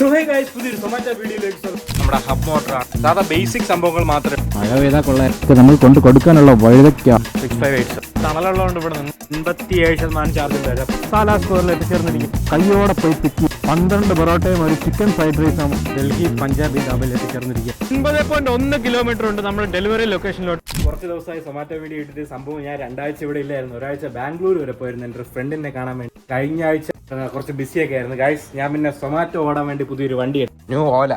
പുതിയൊരു സൊമാറ്റോ വീഡിയോയിലേക്ക് നമ്മുടെ ഹബ് മോട്ടറാണ്. സാധാ ബേസിക് സംഭവങ്ങൾ മാത്രമേ മഴ പെയ്താൽ കൊള്ളാം നമ്മൾ കൊണ്ട് കൊടുക്കാനുള്ള വഴുതയ്ക്ക 658 തണലുള്ളതുകൊണ്ട് ഇവിടെ നിന്ന് 87% ചാർജ് തരാം. സാലാ സ്കോറിൽ എത്തിച്ചേർന്നിരിക്കും. കയ്യോടെ പോയി പിക്കി 12 പൊറോട്ടയും ഒരു ചിക്കൻ ഫ്രൈഡ് റൈസും ഡൽഹി പഞ്ചാബി ധാബയിൽ എത്തിച്ചേർന്നിരിക്കും. 9.1 കിലോമീറ്റർ ഉണ്ട് നമ്മുടെ ഡെലിവറി ലൊക്കേഷനിലോട്ട്. കുറച്ച് ദിവസമായി സൊമാറ്റോ വീഡിയോ ഇട്ടിട്ട് സംഭവം ഞാൻ 2 ആഴ്ച ഇവിടെ ഇല്ലായിരുന്നു. ഒരാഴ്ച ബാംഗ്ലൂർ വരെ പോയിരുന്നു എൻ്റെ ഒരു ഫ്രണ്ടിനെ കാണാൻ വേണ്ടി. കഴിഞ്ഞ ആഴ്ച കുറച്ച് ബിസിയൊക്കെ ആയിരുന്നു ഗൈസ്. ഞാൻ പിന്നെ സൊമാറ്റോ ഓടാൻ വേണ്ടി പുതിയൊരു വണ്ടി എടുത്തു. ന്യൂ ഓല,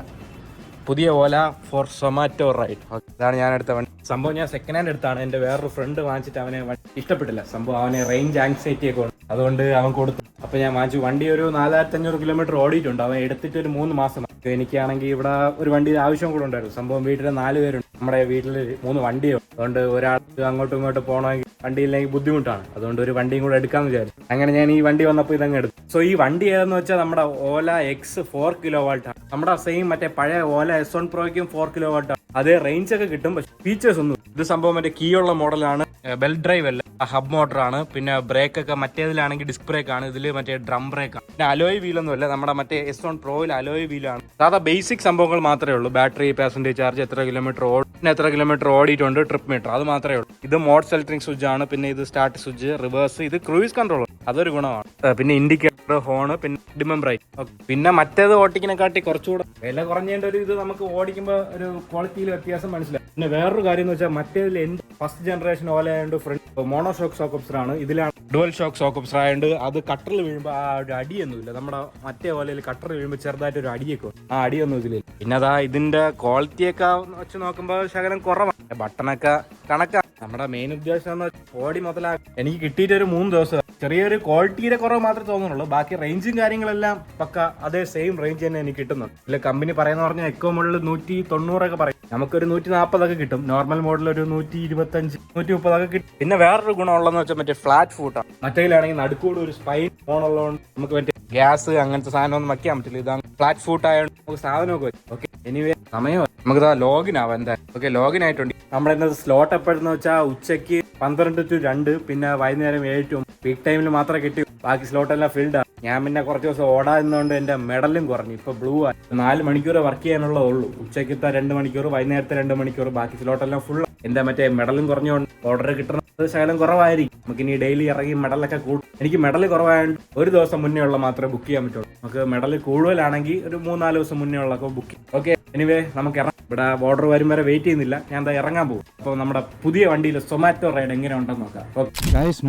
പുതിയ ഓല ഫോർ സൊമാറ്റോ റൈഡ്. ഇതാണ് ഞാൻ എടുത്ത വണ്ടി. സംഭവം ഞാൻ സെക്കൻഡ് ഹാൻഡ് എടുത്താണ്. എൻ്റെ വേറൊരു ഫ്രണ്ട് വാങ്ങിച്ചിട്ട് അവനെ ഇഷ്ടപ്പെട്ടില്ല സംഭവം. അവനെ റേഞ്ച് ആങ്സൈറ്റി ഒക്കെ ഉണ്ട്, അതുകൊണ്ട് അവൻ കൊടുത്തു. അപ്പോൾ ഞാൻ വാങ്ങിച്ചു. വണ്ടി ഒരു 4500 കിലോമീറ്റർ ഓടിയിട്ടുണ്ട്. അവൻ എടുത്തിട്ട് ഒരു 3 മാസം. എനിക്കാണെങ്കിൽ ഇവിടെ ഒരു വണ്ടിയുടെ ആവശ്യം കൂടെ ഉണ്ടായിരുന്നു. സംഭവം വീട്ടിൽ 4 പേരുണ്ട്. നമ്മുടെ വീട്ടിൽ 3 വണ്ടിയുണ്ട്. അതുകൊണ്ട് ഒരാൾക്ക് അങ്ങോട്ടും ഇങ്ങോട്ടും പോകണമെങ്കിൽ വണ്ടിയില്ലെങ്കിൽ ബുദ്ധിമുട്ടാണ്. അതുകൊണ്ട് ഒരു വണ്ടിയും കൂടെ എടുക്കാമെന്ന് വിചാരിച്ചു. അങ്ങനെ ഞാൻ ഈ വണ്ടി വന്നപ്പോൾ ഇതങ്ങ് എടുത്തു. സോ ഈ വണ്ടി ഏതെന്ന് വെച്ചാൽ നമ്മുടെ ഓല എക്സ് 4 കിലോ വാട്ടാണ്. നമ്മുടെ സെയിം മറ്റേ പഴയ ഓല S1 പ്രോയ്ക്കും 4 കിലോ വാട്ടാണ്. അതേ റേഞ്ച് ഒക്കെ കിട്ടും, പക്ഷെ ഫീച്ചേഴ്സ് ഒന്നും. ഇത് സംഭവം മറ്റേ കീ ഉള്ള മോഡലാണ്. ബെൽറ്റ് ഡ്രൈവ് അല്ല, ഹബ് മോട്ടറാണ്. പിന്നെ ബ്രേക്ക് ഒക്കെ മറ്റേതിലാണെങ്കിൽ ഡിസ്ക് ബ്രേക്ക് ആണ്, ഇതിൽ മറ്റേ ഡ്രം ബ്രേക്ക് ആണ്. പിന്നെ അലോയ് വീലൊന്നും അല്ല, നമ്മുടെ മറ്റേ S1 പ്രോയിൽ അലോയ് വീലാണ്. സാധാ ബേസിക് സംഭവങ്ങൾ മാത്രമേ ഉള്ളൂ. ബാറ്ററി, പാസഞ്ചർ ചാർജ്, എത്ര കിലോമീറ്റർ എത്ര കിലോമീറ്റർ ഓടിയിട്ടുണ്ട്, ട്രിപ്പ് മീറ്റർ, അത് മാത്രമേ ഉള്ളൂ. ഇത് മോഡ് സെലക്ടിങ് സ്വിച്ച് ആണ്. പിന്നെ ഇത് സ്റ്റാർട്ട് സ്വിച്ച്, റിവേഴ്സ്, ഇത് ക്രൂയിസ് കൺട്രോൾ, അതൊരു ഗുണമാണ്. പിന്നെ ഇൻഡിക്കേറ്റർ, ഹോണ്, പിന്നെ ഡിമം ബ്രേക്ക്. പിന്നെ മറ്റേത് ഓട്ടിക്കിനെക്കാട്ടി കുറച്ചുകൂടെ വില കുറഞ്ഞതിന്റെ ഒരു ഇത് നമുക്ക് ഓടിക്കുമ്പോൾ ഒരു ക്വാളിറ്റിയിൽ വ്യത്യാസം മനസ്സിലാവും. പിന്നെ വേറൊരു കാര്യം എന്ന് വെച്ചാൽ മറ്റേതിൽ ഫസ്റ്റ് ജനറേഷൻ ഓല ആയതുകൊണ്ട് ഫ്രണ്ട് മോണോ ഷോക്ക് സോക്കപ്സർ ആണ്. ഇതിലാണ് ഡുവൽ ഷോക്ക് സോക്കപ്സർ ആയതുകൊണ്ട് അത് കട്ടറിൽ വീഴുമ്പോൾ ആ ഒരു അടിയൊന്നുമില്ല. നമ്മുടെ മറ്റേ ഓലയിൽ കട്ടർ വീഴുമ്പോൾ ചെറുതായിട്ട് ഒരു അടിയൊക്കെ വരും. ആ അടിയൊന്നും ഇതിലില്ല. പിന്നെ അതാ ഇതിന്റെ ക്വാളിറ്റിയൊക്കെ വെച്ച് നോക്കുമ്പോൾ ശകലം കുറവാണ്. ബട്ടണൊക്കെ കണക്കാണ്. നമ്മുടെ മെയിൻ ഉദ്ദേശം എന്ന് വെച്ചാൽ ഓടി മുതലാക്കി. എനിക്ക് കിട്ടിയിട്ട് ഒരു 3 ദിവസം. ചെറിയൊരു ക്വാളിറ്റിയുടെ കുറവ് മാത്രമേ തോന്നുന്നുള്ളൂ. ബാക്കി റേഞ്ചും കാര്യങ്ങളെല്ലാം പക്ക അതേ സെയിം റേഞ്ച് തന്നെ എനിക്ക് കിട്ടുന്നുണ്ട്. ഇല്ല കമ്പനി പറയുന്ന പറഞ്ഞാൽ എക്കോ മോഡൽ 190 പറയും. നമുക്കൊരു 140 കിട്ടും. നോർമൽ മോഡൽ ഒരു 125, 130 കിട്ടും. പിന്നെ വേറൊരു ഗുണമുള്ളതെന്ന് വെച്ചാൽ മറ്റേ ഫ്ലാറ്റ് ഫൂട്ടാണ്. മറ്റേലാണെങ്കിൽ നടുക്കൂടെ ഒരു സ്പൈൻ ഫോണുള്ളതുകൊണ്ട് നമുക്ക് മറ്റേ ഗ്യാസ് അങ്ങനത്തെ സാധനമൊന്നും വയ്ക്കാൻ പറ്റില്ല. ഇതാണ് ഫ്ലാറ്റ് ഫൂട്ട് ആയതുകൊണ്ട് നമുക്ക് സാധനമൊക്കെ വയ്ക്കും. ഓക്കെ, എനിവേ സമയം നമുക്ക് ലോഗിൻ ആവാം. എന്തായാലും ഓക്കെ, ലോഗിൻ ആയിട്ടുണ്ട്. നമ്മുടെ സ്ലോട്ട് എപ്പോഴെന്ന് വെച്ചാൽ ഉച്ചയ്ക്ക് 12 to 2, പിന്നെ വൈകുന്നേരം 7 to 9. പീക്ക് ടൈമിൽ മാത്രമേ കിട്ടി. ബാക്കി സ്ലോട്ട് എല്ലാം ഫിൽഡ് ആണ്. ഞാൻ പിന്നെ കുറച്ച് ദിവസം ഓടാതുകൊണ്ട് എന്റെ മെഡലും കുറഞ്ഞു. ഇപ്പൊ ബ്ലൂ ആയി. 4 മണിക്കൂർ വർക്ക് ചെയ്യാനുള്ളതുള്ളൂ. ഉച്ചയ്ക്കത്തെ 2 മണിക്കൂർ, വൈകുന്നേരത്തെ 2 മണിക്കൂർ, ബാക്കി സ്ലോട്ടെല്ലാം ഫുൾ. എന്റെ മറ്റേ മെഡലും കുറഞ്ഞുകൊണ്ട് ഓർഡർ കിട്ടുന്നത് ശകലം കുറവായിരിക്കും. നമുക്ക് ഇനി ഡെയിലി ഇറങ്ങി മെഡലൊക്കെ കൂടും. എനിക്ക് മെഡൽ കുറവായതുകൊണ്ട് ഒരു ദിവസം മുന്നേ ഉള്ള മാത്രമേ ബുക്ക് ചെയ്യാൻ പറ്റുള്ളൂ. നമുക്ക് മെഡൽ കൂടുതലാണെങ്കിൽ ഒരു 3-4 ദിവസം മുന്നേ ഉള്ളൊക്കെ ബുക്ക് ചെയ്യും. ഓക്കെ, എനിവേ നമുക്ക് ഇറങ്ങാം. ഇവിടെ ഓർഡർ വരും വരെ വെയിറ്റ് ചെയ്യുന്നില്ല. ഞാൻ എന്താ ഇറങ്ങാൻ പോകും. അപ്പോൾ നമ്മുടെ പുതിയ വണ്ടിയിൽ സൊമാറ്റോ റൈഡ് എങ്ങനെ ഉണ്ടെന്ന് നോക്കാം.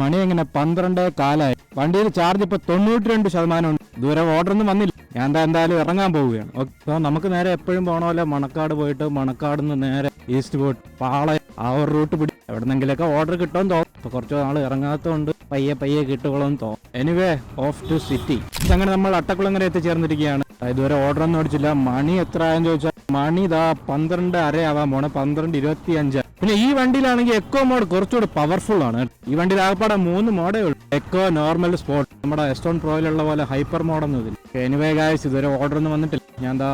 മണി എങ്ങനെ 12:15 വണ്ടിയിൽ ചാർജ് ഇപ്പൊ 92% ഉണ്ട്. ദൂരെ ഓർഡർ ഒന്നും വന്നില്ല. ഞാൻ എന്തായാലും ഇറങ്ങാൻ പോവുകയാണ്. ഓക്കെ, നമുക്ക് നേരെ എപ്പോഴും പോകണമല്ലോ മണക്കാട് പോയിട്ട് മണക്കാട് നിന്ന് നേരെ ഈസ്റ്റ് പോയിട്ട് പാളയം ആ ഒരു റൂട്ട് പിടിക്കും. എവിടെന്നെങ്കിലൊക്കെ ഓർഡർ കിട്ടുമെന്ന് തോന്നും. ഇപ്പൊ കുറച്ച് നാൾ ഇറങ്ങാത്തതുകൊണ്ട് പയ്യെ കിട്ടുകളെന്ന് തോന്നും. Anyway of two city. അങ്ങനെ നമ്മൾ അട്ടക്കുളങ്ങര എത്തിച്ചേർന്നിരിക്കുകയാണ്. ഇതുവരെ ഓർഡർ ഒന്നും അടിച്ചില്ല. മണി എത്ര ആയെന്ന് ചോദിച്ചാൽ മണി ഇതാ 12:30 ആവാൻ പോണേ, 12:25. പിന്നെ ഈ വണ്ടിയിലാണെങ്കിൽ എക്കോ മോഡ് കുറച്ചുകൂടി പവർഫുൾ ആണ്. ഈ വണ്ടിയിൽ ആകപ്പാടെ 3 മോഡേ ഉള്ളൂ. Eco, normal, sport. നമ്മുടെ S1 പ്രോയിലുള്ള പോലെ ഹൈപ്പർ മോഡൊന്നും ഇതിൽ. എനിവേ ഗായ്സ്, ഇതുവരെ ഓർഡർ ഒന്നും വന്നിട്ടില്ല. ഞാൻ എന്താ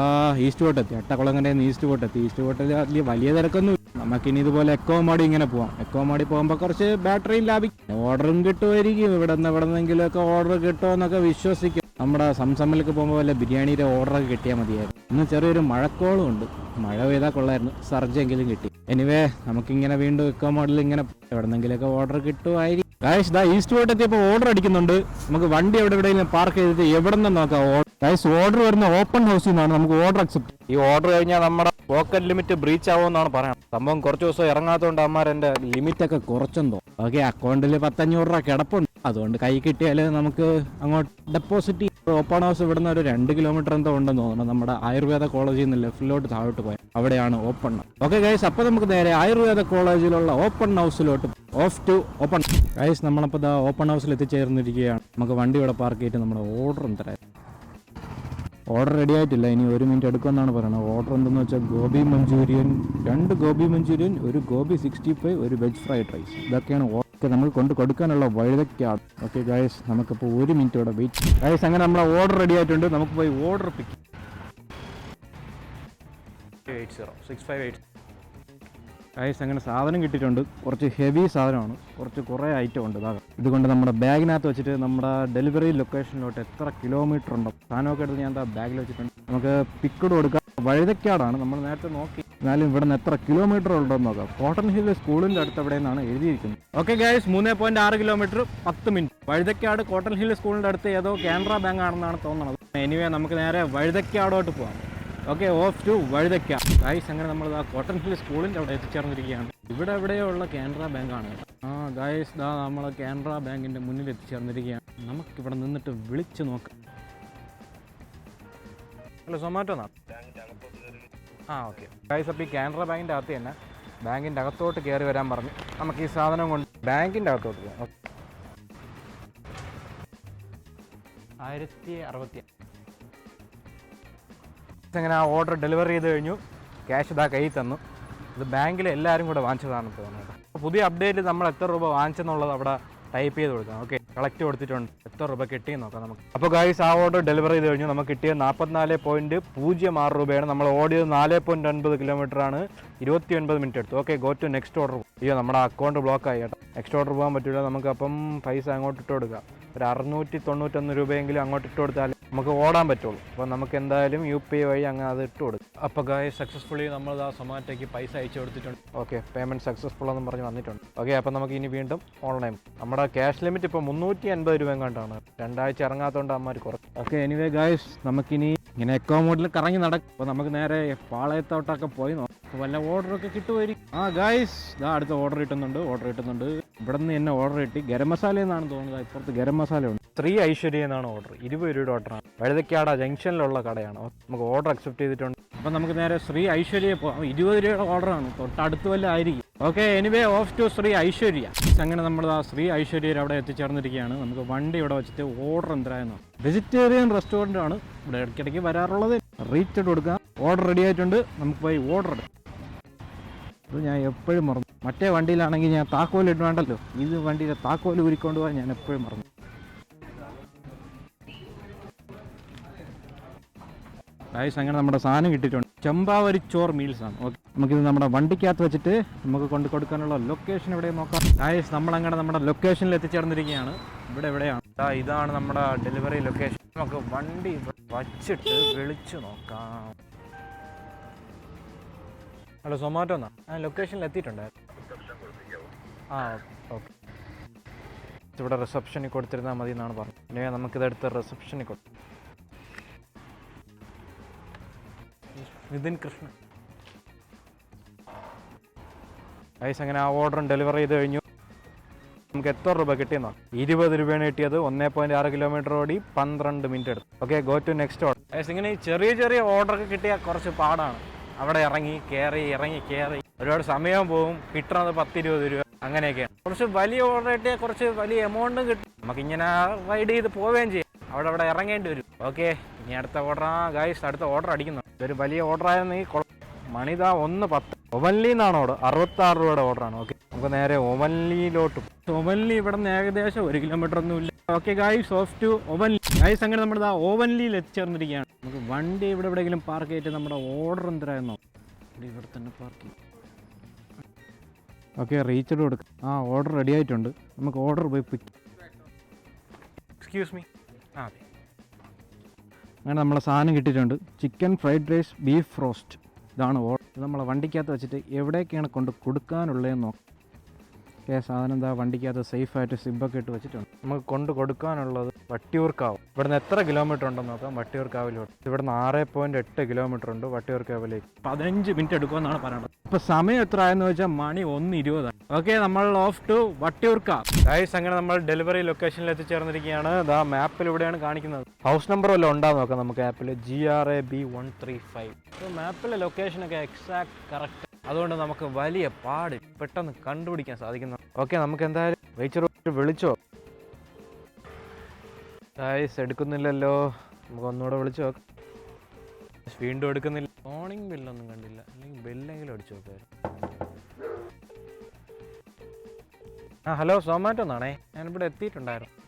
ഈസ്റ്റ് പോട്ട് എത്തി. അട്ടക്കുളങ്ങരയിൽ നിന്ന് ഈസ്റ്റ് പോട്ട് എത്തി. ഈസ്റ്റ് പോട്ടിൽ വലിയ തിരക്കൊന്നും. നമുക്കിനി ഇതുപോലെ എക്കോ മോഡി ഇങ്ങനെ പോവാം. എക്കോ മോഡി പോകുമ്പോൾ കുറച്ച് ബാറ്ററിയും ലാഭിക്കും. ഓർഡറും കിട്ടുമായിരിക്കും. എവിടെന്നെങ്കിലും ഒക്കെ ഓർഡർ കിട്ടുമെന്നൊക്കെ വിശ്വസിക്കും. നമ്മുടെ സംസമ്മിലേക്ക് പോകുമ്പോൾ വല്ല ബിരിയാണിയുടെ ഓർഡറൊക്കെ കിട്ടിയാൽ മതിയായിരുന്നു. ഇന്ന് ചെറിയൊരു മഴക്കോളും ഉണ്ട്. മഴ പെയ്താൽ കൊള്ളായിരുന്നു. സർജെങ്കിലും കിട്ടി. എനിവേ നമുക്കിങ്ങനെ വീണ്ടും എക്കോ മോഡൽ ഇങ്ങനെ എവിടെന്നെങ്കിലൊക്കെ ഓർഡർ കിട്ടുമായിരിക്കും. ഗായ്സ്, ഈസ്റ്റ് പോയിട്ട് എത്തിയപ്പോൾ ഓർഡർ അടിക്കുന്നുണ്ട്. നമുക്ക് വണ്ടി എവിടെയെങ്കിലും പാർക്ക് ചെയ്തിട്ട് എവിടെ നിന്ന് നോക്കാം. ഗായ്സ്, ഓർഡർ വരുന്ന ഓപ്പൺ ഹൗസിൽ നിന്നാണ് നമുക്ക് ഓർഡർ അക്സെപ്റ്റ്. ഈ ഓർഡർ കഴിഞ്ഞാൽ നമ്മുടെ ടോക്കൺ ലിമിറ്റ് ബ്രീച്ച് ആവുമെന്നാണ് പറയുന്നത്. സംഭവം കുറച്ച് ദിവസം ഇറങ്ങാത്തതുകൊണ്ട് അമ്മാർ എൻ്റെ ലിമിറ്റ് ഒക്കെ കുറച്ചെന്തോ. ഓക്കെ, അക്കൗണ്ടിൽ 1500 രൂപ കിടപ്പുണ്ട്. അതുകൊണ്ട് കൈ കിട്ടിയാൽ നമുക്ക് അങ്ങോട്ട് ഡെപ്പോസിറ്റ്. ഓപ്പൺ ഹൗസ് ഇവിടുന്ന് ഒരു 2 കിലോമീറ്റർ എന്തോ ഉണ്ടെന്ന് തോന്നുന്നു. നമ്മുടെ ആയുർവേദ കോളേജിൽ നിന്ന് ലെഫ്റ്റിലോട്ട് താഴോട്ട് പോയാൽ അവിടെയാണ് ഓപ്പൺ. ഓക്കെ ഗൈസ്, അപ്പോൾ നമുക്ക് നേരെ ആയുർവേദ കോളേജിലുള്ള ഓപ്പൺ ഹൗസിലോട്ട് ഓഫ് ടു ഓപ്പൺ. ഗൈസ്, നമ്മളപ്പോൾ ഓപ്പൺ ഹൗസിൽ എത്തിച്ചേർന്നിരിക്കുകയാണ്. നമുക്ക് വണ്ടി ഇവിടെ പാർക്ക് ചെയ്തിട്ട് നമ്മുടെ ഓർഡർ തരാം. ഓർഡർ റെഡി ആയിട്ടില്ല. ഇനി 1 മിനിറ്റ് എടുക്കുമെന്നാണ് പറയുന്നത്. ഓർഡർ എന്തെന്ന് വെച്ചാൽ gobi Manchurian, 2 gobi Manchurian, 1 gobi 65, 1 veg fried rice. ഇതൊക്കെയാണ് നമ്മൾ കൊണ്ട് കൊടുക്കാനുള്ള വഴുതയ്ക്കാണ്. ഓക്കെ ഗൈസ്, നമുക്കിപ്പോൾ 1 മിനിറ്റ് ഇവിടെ വെയിറ്റ്. ഗൈസ്, അങ്ങനെ നമ്മളെ ഓർഡർ റെഡി ആയിട്ടുണ്ട്. നമുക്ക് പോയി ഓർഡർ പിക്ക്. 658 ഗൈസ് അങ്ങനെ സാധനം കിട്ടിയിട്ടുണ്ട്. കുറച്ച് ഹെവി സാധനമാണ്, കുറേ ഐറ്റം ഉണ്ട്. ഇതുകൊണ്ട് നമ്മുടെ ബാഗിനകത്ത് വെച്ചിട്ട് നമ്മുടെ ഡെലിവറി ലൊക്കേഷനിലോട്ട് എത്ര കിലോമീറ്റർ ഉണ്ടോ സാധനമൊക്കെ എടുത്ത് ഞാൻ ബാഗിൽ വെച്ചിട്ടുണ്ട്. നമുക്ക് പിക്കഡ് കൊടുക്കാം. വഴുതക്കാടാണ് നമ്മൾ നേരത്തെ നോക്കി, എന്നാലും ഇവിടെ നിന്ന് എത്ര കിലോമീറ്റർ ഉണ്ടോന്ന് നോക്കാം. കോട്ടൺ ഹിൽ സ്കൂളിൻ്റെ അടുത്ത് എവിടെ നിന്നാണ് എഴുതിയിരിക്കുന്നത്. Okay guys, 3.6 kilometre 10 minute. Vazhuthacaud cotton hill സ്കൂളിൻ്റെ അടുത്ത് ഏതോ കാനറ ബാങ്ക് ആണെന്നാണ് തോന്നുന്നത്. എനിവേ നമുക്ക് നേരെ വഴുതക്കാടോട്ട് പോകാം. Okay, off to Vazhuthacaud. Guys അങ്ങനെ നമ്മൾ കോട്ടൺ ഹിൽ സ്കൂളിൻ്റെ അവിടെ എത്തിച്ചേർന്നിരിക്കുകയാണ്. ഇവിടെ എവിടെയുള്ള കാനറ ബാങ്കാണ്. ഗൈസ് നമ്മൾ കാനറ ബാങ്കിൻ്റെ മുന്നിൽ എത്തിച്ചേർന്നിരിക്കുകയാണ്. നമുക്കിവിടെ നിന്നിട്ട് വിളിച്ച് നോക്കാം. ഹലോ, സൊമാറ്റോ എന്നാ? ഓക്കെ ഗൈസ്, അപ്പോൾ ഈ കാനറ ബാങ്കിൻ്റെ അകത്ത് തന്നെ ബാങ്കിൻ്റെ അകത്തോട്ട് കയറി വരാൻ പറഞ്ഞു. നമുക്ക് ഈ സാധനം കൊണ്ട് ബാങ്കിൻ്റെ അകത്തോട്ട് പോകാം. 1060. അങ്ങനെ ആ ഓർഡർ ഡെലിവറി ചെയ്ത് കഴിഞ്ഞു. ക്യാഷ് ഇതാ കയ്യിൽ തന്നു. ഇത് ബാങ്കിൽ എല്ലാവരും കൂടെ വാങ്ങിച്ചതാണെന്ന് തോന്നുന്നത്. പുതിയ അപ്ഡേറ്റിൽ നമ്മൾ എത്ര രൂപ വാങ്ങിച്ചെന്നുള്ളത് അവിടെ ടൈപ്പ് ചെയ്ത് കൊടുക്കാം. ഓക്കെ, കളക്ട് കൊടുത്തിട്ടുണ്ട്. എത്ര രൂപ കിട്ടിയെന്ന് നോക്കാം നമുക്ക്. അപ്പോൾ ഗൈസ് ആ ഓർഡർ ഡെലിവറി ചെയ്ത് കഴിഞ്ഞു. നമുക്ക് കിട്ടിയത് 44.06 രൂപയാണ്. നമ്മൾ ഓടിയത് 4.9 കിലോമീറ്ററാണ്. 29 മിനിറ്റ് എടുത്തു. Okay, go to next order. അയ്യോ, നമ്മുടെ അക്കൗണ്ട് ബ്ലോക്ക് ആയി കേട്ടോ. നെക്സ്റ്റ് ഓർഡർ പോകാൻ പറ്റില്ല. നമുക്ക് അപ്പം പൈസ അങ്ങോട്ട് ഇട്ട് കൊടുക്കാം. ഒരു 691 രൂപയെങ്കിലും അങ്ങോട്ട് ഇട്ട് കൊടുത്താൽ നമുക്ക് ഓടാൻ പറ്റുള്ളൂ. അപ്പോൾ നമുക്ക് എന്തായാലും UPI വഴി അങ്ങനെ അത് ഇട്ട് കൊടുക്കും. അപ്പോൾ ഗൈസ് സക്സസ്ഫുള്ളി നമ്മൾ ആ സൊമാറ്റോയ്ക്ക് പൈസ അയച്ചു കൊടുത്തിട്ടുണ്ട്. ഓക്കെ, പേയ്മെൻറ്റ് സക്സസ്ഫുൾ എന്ന് പറഞ്ഞ് വന്നിട്ടുണ്ട്. ഓക്കെ, അപ്പോൾ നമുക്ക് ഇനി വീണ്ടും ഓൺലൈൻ. നമ്മുടെ ക്യാഷ് ലിമിറ്റ് ഇപ്പോൾ 380 രൂപ എങ്ങാണ്ടാണ്. 2 ആഴ്ച ഇറങ്ങാത്തതുകൊണ്ട് അമ്മമാർ കുറച്ച്. ഓക്കെ, എനിവേ ഗൈസ് നമുക്കിനി ഇങ്ങനെ എക്കോ മോഡിൽ കറങ്ങി നടക്കും. അപ്പോൾ നമുക്ക് നേരെ പാളയത്തോട്ടൊക്കെ പോയി നോക്കാം. വല്ല ഓർഡറൊക്കെ കിട്ടുമായിരിക്കും. ഗൈസ് അടുത്ത ഓർഡർ കിട്ടുന്നുണ്ട്. ഇവിടെ നിന്ന് എന്നെ ഓർഡർ കിട്ടി. ഗരം മസാല എന്നാണ് തോന്നുന്നത്. ഇപ്പുറത്ത് ഗരം മസാല ഉണ്ട്. ശ്രീ ഐശ്വര്യ എന്നാണ് ഓർഡർ. 20 രൂപയുടെ ഓർഡറാണ്. വഴുതക്കാട് ജംഗ്ഷനിലുള്ള കടയാണ്. നമുക്ക് ഓർഡർ അക്സെപ്റ്റ് ചെയ്തിട്ടുണ്ട്. അപ്പം നമുക്ക് നേരെ ശ്രീ ഐശ്വര്യ പോകാം. 20 രൂപയുടെ ഓർഡറാണ്. തൊട്ടടുത്ത് വല്ല ആയിരിക്കും. Okay, anyway of two Shri Aishwarya. അങ്ങനെ നമ്മൾ ആ ശ്രീ ഐശ്വര്യയിൽ അവിടെ എത്തിച്ചേർന്നിരിക്കുകയാണ്. നമുക്ക് വണ്ടി ഇവിടെ വെച്ചിട്ട് ഓർഡർ എന്തായിരുന്നു. വെജിറ്റേറിയൻ റെസ്റ്റോറൻ്റ് ആണ്. ഇവിടെ ഇടയ്ക്കിടയ്ക്ക് വരാറുള്ളത്. റീച്ച് കൊടുക്കാം. ഓർഡർ റെഡി ആയിട്ടുണ്ട്. നമുക്ക് പോയി ഓർഡർ എടുക്കാം. ഇത് ഞാൻ എപ്പോഴും മറന്നു. മറ്റേ വണ്ടിയിലാണെങ്കിൽ ഞാൻ താക്കോൽ ഇട്ട് വേണ്ടല്ലോ. ഇത് വണ്ടിയിലെ താക്കോൽ ഉരുക്കൊണ്ട് പോകാൻ ഞാൻ എപ്പോഴും മറന്നു. ഗൈസ് അങ്ങനെ നമ്മുടെ സാധനം കിട്ടിയിട്ടുണ്ട്. ചമ്പാവരി ചോർ മീൽസ് ആണ്. ഓക്കെ, നമുക്കിത് നമ്മുടെ വണ്ടിക്കകത്ത് വെച്ചിട്ട് നമുക്ക് കൊണ്ട് കൊടുക്കാനുള്ള ലൊക്കേഷൻ എവിടെ നോക്കാം. ഗൈസ് നമ്മളങ്ങനെ നമ്മുടെ ലൊക്കേഷനിൽ എത്തിച്ചേർന്നിരിക്കുകയാണ്. ഇവിടെ എവിടെയാണ്? ഇതാണ് നമ്മുടെ ഡെലിവറി ലൊക്കേഷൻ. നമുക്ക് വണ്ടി വച്ചിട്ട് വിളിച്ചു നോക്കാം. ഹലോ, സൊമാറ്റോ എന്നാ? ലൊക്കേഷനിൽ എത്തിയിട്ടുണ്ടായിരുന്നു. ഓക്കെ, ഇവിടെ റിസപ്ഷനിൽ കൊടുത്തിരുന്നാൽ മതി എന്നാണ് പറഞ്ഞത്. പിന്നെ നമുക്കിതെടുത്ത് റിസപ്ഷനിൽ കൊടുത്തു. നിതിൻ കൃഷ്ണൻ. ഗൈസ് അങ്ങനെ ആ ഓർഡറും ഡെലിവറി ചെയ്ത് കഴിഞ്ഞു. നമുക്ക് എത്ര രൂപ കിട്ടിയെന്നോ? 20 രൂപയാണ് കിട്ടിയത്. 1.6 കിലോമീറ്റർ ഓടി 12 മിനിറ്റ് എടുത്തു. Okay, go to next order. Guys ഇങ്ങനെ ഈ ചെറിയ ഓർഡറൊക്കെ കിട്ടിയാൽ കുറച്ച് പാടാണ്. അവിടെ ഇറങ്ങി കയറി ഒരുപാട് സമയം പോകും. കിട്ടുന്നത് 10-20 രൂപ അങ്ങനെയൊക്കെയാണ്. കുറച്ച് വലിയ ഓർഡർ കിട്ടിയാൽ കുറച്ച് വലിയ എമൗണ്ടും കിട്ടും. നമുക്കിങ്ങനെ റൈഡ് ചെയ്ത് പോവുകയും ചെയ്യാം. അവിടെ ഇറങ്ങേണ്ടി വരും. ഓക്കെ, ഇനി അടുത്ത ഓർഡർ. ഗൈസ് അടുത്ത ഓർഡർ അടിക്കുന്നു. ഇതൊരു വലിയ ഓർഡർ ആയിരുന്നു. ഈ മണിതാ 1:10. ഒവൻലി എന്നാണ് ഓർഡർ. 66 രൂപയുടെ ഓർഡറാണ്. ഓക്കെ, നമുക്ക് നേരെ ഒവൻലിയിലോട്ട്. ഒവൻലി ഇവിടെ നിന്ന് ഏകദേശം 1 കിലോമീറ്റർ ഒന്നും ഇല്ല. ഓക്കെ ഗൈസ്, ഓഫ് ടു ഒവൻലി. ഗൈസ് അങ്ങനെ നമ്മുടെ ഓവൻലിയിൽ എത്തിച്ചേർന്നിരിക്കുകയാണ്. നമുക്ക് വണ്ടി ഇവിടെ എവിടെയെങ്കിലും പാർക്ക് ചെയ്തിട്ട് നമ്മുടെ ഓർഡർ എന്തരായിരുന്നോ ഇവിടെ തന്നെ പാർക്ക് ചെയ്യും. ഓക്കെ, റീച്ച് കൊടുക്കാം. ഓർഡർ റെഡി ആയിട്ടുണ്ട്. നമുക്ക് ഓർഡർ പോയി പിക്ക്. Excuse me. അതെ, അങ്ങനെ നമ്മളെ സാധനം കിട്ടിയിട്ടുണ്ട്. Chicken fried rice beef roast. ഇതാണ് ഓർഡർ. ഇത് നമ്മളെ വണ്ടിക്കകത്ത് വെച്ചിട്ട് എവിടേക്കാണ് കൊണ്ട് കൊടുക്കാനുള്ളതെന്ന് നോക്കാം. ഓക്കെ, സാധനം എന്താ വണ്ടിക്കകത്ത് സേഫായിട്ട് സിബൊക്കെ ഇട്ട് വെച്ചിട്ടുണ്ട്. നമുക്ക് കൊണ്ട് കൊടുക്കാനുള്ളത് വട്ടിയൂർക്കാവ്. ഇവിടുന്ന് എത്ര കിലോമീറ്റർ ഉണ്ടെന്ന് നോക്കാം. വട്ടിയൂർക്കാവിലോട്ട് ഇവിടുന്ന് 6.8 കിലോമീറ്റർ ഉണ്ട് വട്ടിയൂർക്കാവിലേക്ക്. 15 മിനിറ്റ് എടുക്കുമെന്നാണ് പറയുന്നത്. ഇപ്പോൾ സമയം എത്ര ആയെന്ന് വെച്ചാൽ മണി 1:20. ഓക്കെ, നമ്മൾ ഓഫ് ടു വട്ടിയൂർക്കാവ്. ഗൈസ് അങ്ങനെ നമ്മൾ ഡെലിവറി ലൊക്കേഷനിൽ എത്തിച്ചേർന്നിരിക്കുകയാണ്. ഇതാ മാപ്പിൽ ഇവിടെയാണ് കാണിക്കുന്നത്. ഹൗസ് നമ്പർ വല്ലതും ഉണ്ടാകും നോക്കാം നമുക്ക് ആപ്പിൽ. GRAB 135. മാപ്പിലെ ലൊക്കേഷനൊക്കെ എക്സാക്ട് കറക്റ്റ്. അതുകൊണ്ട് നമുക്ക് വലിയ പാട് പെട്ടെന്ന് കണ്ടുപിടിക്കാൻ സാധിക്കുന്നു. ഓക്കെ, നമുക്ക് എന്തായാലും വെയിച്ചർ വിളിച്ചോ. ഗൈസ് എടുക്കുന്നില്ലല്ലോ. നമുക്ക് ഒന്നുകൂടെ വിളിച്ചു നോക്കാം. വീണ്ടും എടുക്കുന്നില്ല. മോർണിംഗ് ബെല്ലൊന്നും കണ്ടില്ല. അല്ലെങ്കിൽ ബെല്ലെങ്കിലും അടിച്ചു നോക്കായിരുന്നു. ഹലോ, സൊമാറ്റോ എന്നാണേ. ഞാനിവിടെ എത്തിയിട്ടുണ്ടായിരുന്നു.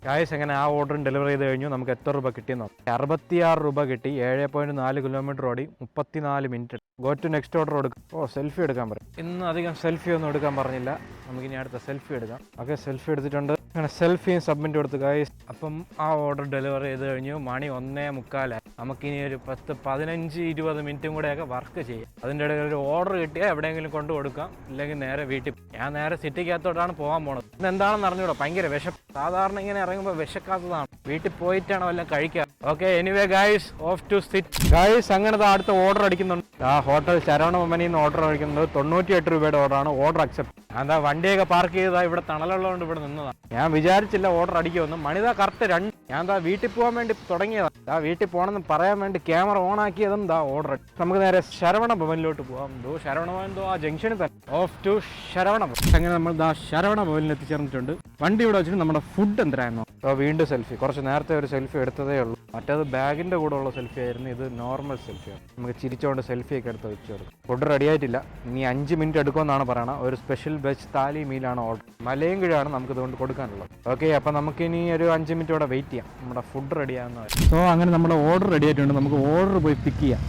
ഗായ്സ് എങ്ങനെ ആ ഓർഡറും ഡെലിവറി ചെയ്ത് കഴിഞ്ഞു. നമുക്ക് എത്ര രൂപ കിട്ടിയെന്നോ? 66 രൂപ കിട്ടി. 7.4 കിലോമീറ്റർ ഓടി 34 minute. Go to next order കൊടുക്കും. സെൽഫി എടുക്കാൻ പറയും. ഇന്ന് അധികം സെൽഫി ഒന്നും എടുക്കാൻ പറഞ്ഞില്ല. നമുക്കിനി അടുത്ത സെൽഫി എടുക്കാം. ഓക്കെ, സെൽഫി എടുത്തിട്ടുണ്ട്. അങ്ങനെ സെൽഫിയും സബ്മിറ്റ് കൊടുത്തു ഗായ്സ്. അപ്പം ആ ഓർഡർ ഡെലിവറി ചെയ്ത് കഴിഞ്ഞു. മണി 1:45. നമുക്കിനി ഒരു 10-15-20 മിനിറ്റും കൂടെയൊക്കെ വർക്ക് ചെയ്യാം. അതിൻ്റെ ഇടയിൽ ഒരു ഓർഡർ കിട്ടിയാൽ എവിടെയെങ്കിലും കൊണ്ട് കൊടുക്കാം, ഇല്ലെങ്കിൽ നേരെ വീട്ടിൽ. ഞാൻ നേരെ സിറ്റിക്കകത്തോട്ടാണ് പോകാൻ പോണത്. ഇന്ന് എന്താണെന്ന് അറിഞ്ഞൂടാ, ഭയങ്കര വിശപ്പ്. സാധാരണ ഇങ്ങനെ ഇറങ്ങുമ്പോൾ വിശക്കാത്തതാണ്. വീട്ടിൽ പോയിട്ടാണ് വല്ലതും കഴിക്കുക. Okay, anyway guys, of two sit. Guys അങ്ങനെ അടുത്ത ഓർഡർ അടിക്കുന്നുണ്ട്. ആ ഹോട്ടൽ ശരവണഭവനിൽ നിന്ന് ഓർഡർ അടിക്കുന്നത് 98 രൂപയുടെ ഓർഡറാണ്. Order accept. എന്താ വണ്ടിയൊക്കെ പാർക്ക് ചെയ്താൽ ഇവിടെ തണലുള്ളതുകൊണ്ട് ഇവിടെ നിന്നതാണ്. ഞാൻ വിചാരിച്ചില്ല ഓർഡർ അടിക്കുമെന്ന്. മണിതാ കറക്റ്റ് 2. ഞാൻ എന്താ വീട്ടിൽ പോകാൻ വേണ്ടി തുടങ്ങിയതാണ്. വീട്ടിൽ പോകണമെന്ന് പറയാൻ വേണ്ടി ക്യാമറ ഓൺ ആക്കിയതും ഓർഡർ. നമുക്ക് നേരെ ശരവണഭവനിലോട്ട് പോകാം. ശരവണഭവൻ ആ ജംഗ്ഷനിൽ തന്നെ. Of two Saravana Bhavan. അങ്ങനെ നമ്മൾ ശരവണഭവനിൽ എത്തിച്ചേർന്നിട്ടുണ്ട്. വണ്ടി ഇവിടെ വെച്ചിട്ട് നമ്മുടെ ഫുഡ് എന്തരായിരുന്നു. വീണ്ടും സെൽഫി. കുറച്ച് നേരത്തെ ഒരു സെൽഫി എടുത്തതേ ഉള്ളൂ. മറ്റേത് ബാഗിന്റെ കൂടെ ഉള്ള സെൽഫി ആയിരുന്നു. ഇത് നോർമൽ സെൽഫിയാണ്. നമുക്ക് ചിരിച്ചുകൊണ്ട് സെൽഫി ഒക്കെ എടുത്ത് വെച്ചു കൊടുക്കും. ഫുഡ് റെഡി ആയിട്ടില്ല. ഇനി 5 മിനിറ്റ് എടുക്കുമെന്നാണ് പറയണത്. ഒരു സ്പെഷ്യൽ വെജ് താലി മീലാണ് ഓർഡർ. മലയും കിഴാണ് നമുക്ക് ഇതുകൊണ്ട് കൊടുക്കാനുള്ളത്. ഓക്കെ, അപ്പം നമുക്കിനി ഒരു 5 മിനിറ്റ് ഇവിടെ വെയിറ്റ് ചെയ്യാം. നമ്മുടെ ഫുഡ് റെഡി ആകുന്ന. സോ അങ്ങനെ നമ്മുടെ ഓർഡർ റെഡി ആയിട്ടുണ്ട്. നമുക്ക് ഓർഡർ പോയി പിക്ക് ചെയ്യാം.